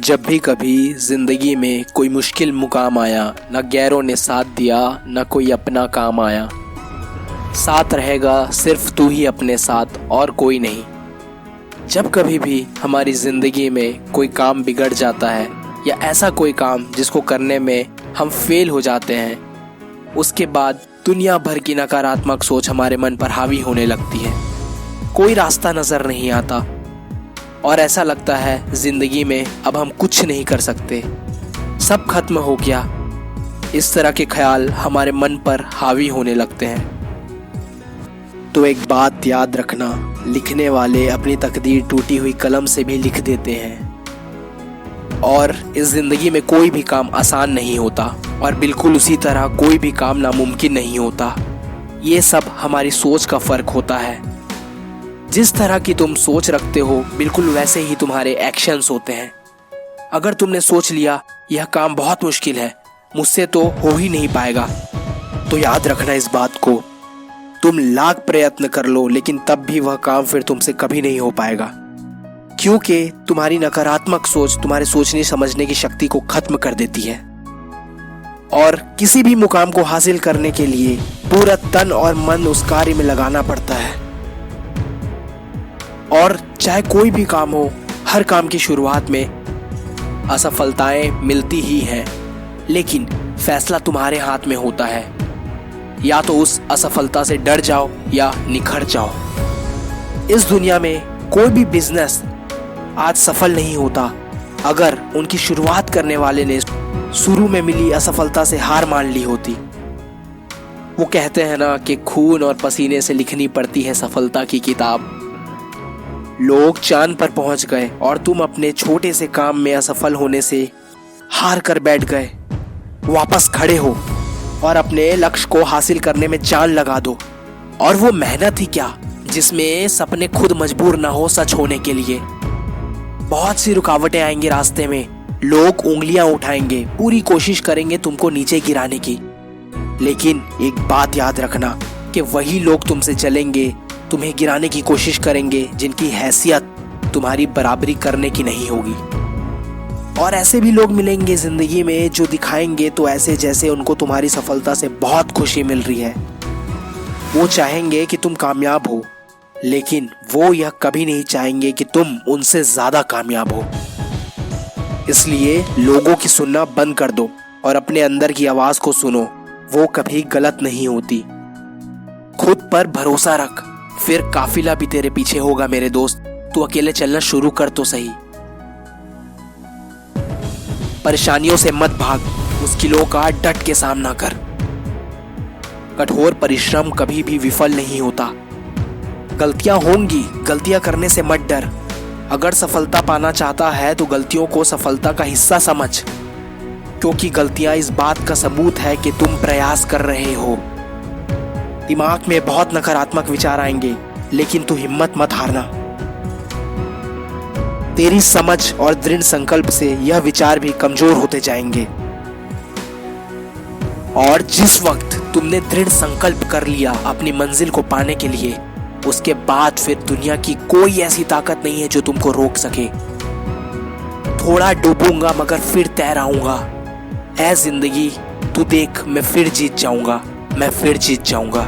जब भी कभी ज़िंदगी में कोई मुश्किल मुकाम आया, न गैरों ने साथ दिया, न कोई अपना काम आया। साथ रहेगा सिर्फ तू ही अपने साथ और कोई नहीं। जब कभी भी हमारी ज़िंदगी में कोई काम बिगड़ जाता है या ऐसा कोई काम जिसको करने में हम फेल हो जाते हैं, उसके बाद दुनिया भर की नकारात्मक सोच हमारे मन पर हावी होने लगती है। कोई रास्ता नज़र नहीं आता और ऐसा लगता है ज़िंदगी में अब हम कुछ नहीं कर सकते, सब खत्म हो गया। इस तरह के ख्याल हमारे मन पर हावी होने लगते हैं। तो एक बात याद रखना, लिखने वाले अपनी तकदीर टूटी हुई कलम से भी लिख देते हैं। और इस ज़िंदगी में कोई भी काम आसान नहीं होता और बिल्कुल उसी तरह कोई भी काम नामुमकिन नहीं होता। ये सब हमारी सोच का फ़र्क होता है। जिस तरह की तुम सोच रखते हो, बिल्कुल वैसे ही तुम्हारे एक्शंस होते हैं। अगर तुमने सोच लिया यह काम बहुत मुश्किल है, मुझसे तो हो ही नहीं पाएगा, तो याद रखना इस बात को, तुम लाख प्रयत्न कर लो लेकिन तब भी वह काम फिर तुमसे कभी नहीं हो पाएगा, क्योंकि तुम्हारी नकारात्मक सोच तुम्हारे सोचने समझने की शक्ति को खत्म कर देती है। और किसी भी मुकाम को हासिल करने के लिए पूरा तन और मन उस कार्य में लगाना पड़ता है। और चाहे कोई भी काम हो, हर काम की शुरुआत में असफलताएं मिलती ही हैं, लेकिन फैसला तुम्हारे हाथ में होता है। या तो उस असफलता से डर जाओ या निखर जाओ। इस दुनिया में कोई भी बिजनेस आज सफल नहीं होता अगर उनकी शुरुआत करने वाले ने शुरू में मिली असफलता से हार मान ली होती। वो कहते हैं ना कि खून और पसीने से लिखनी पड़ती है सफलता की किताब। लोग चांद पर पहुंच गए और तुम अपने छोटे से काम में असफल होने से हार कर बैठ गए। वापस खड़े हो और अपने लक्ष्य को हासिल करने में जान लगा दो। और वो मेहनत ही क्या, जिसमें सपने खुद मजबूर ना हो सच होने के लिए। बहुत सी रुकावटें आएंगी रास्ते में, लोग उंगलियां उठाएंगे, पूरी कोशिश करेंगे तुमको नीचे गिराने की। लेकिन एक बात याद रखना कि वही लोग तुमसे चलेंगे, तुम्हें गिराने की कोशिश करेंगे, जिनकी हैसियत तुम्हारी बराबरी करने की नहीं होगी। और ऐसे भी लोग मिलेंगे जिंदगी में जो दिखाएंगे तो ऐसे जैसे उनको तुम्हारी सफलता से बहुत खुशी मिल रही है। वो चाहेंगे कि तुम कामयाब हो, लेकिन वो यह कभी नहीं चाहेंगे कि तुम उनसे ज्यादा कामयाब हो। इसलिए लोगों की सुनना बंद कर दो और अपने अंदर की आवाज को सुनो, वो कभी गलत नहीं होती। खुद पर भरोसा रख, फिर काफिला भी तेरे पीछे होगा मेरे दोस्त। तू अकेले चलना शुरू कर तो सही। परेशानियों से मत भाग, मुश्किलों का डट के सामना कर। कठोर परिश्रम कभी भी विफल नहीं होता। गलतियां होंगी, गलतियां करने से मत डर। अगर सफलता पाना चाहता है तो गलतियों को सफलता का हिस्सा समझ, क्योंकि गलतियां इस बात का सबूत है कि तुम प्रयास कर रहे हो। दिमाग में बहुत नकारात्मक विचार आएंगे, लेकिन तू हिम्मत मत हारना। तेरी समझ और दृढ़ संकल्प से यह विचार भी कमजोर होते जाएंगे। और जिस वक्त तुमने दृढ़ संकल्प कर लिया अपनी मंजिल को पाने के लिए, उसके बाद फिर दुनिया की कोई ऐसी ताकत नहीं है जो तुमको रोक सके। थोड़ा डूबूंगा मगर फिर तैर आऊंगा। ऐ जिंदगी तू देख, मैं फिर जीत जाऊंगा, मैं फिर जीत जाऊंगा।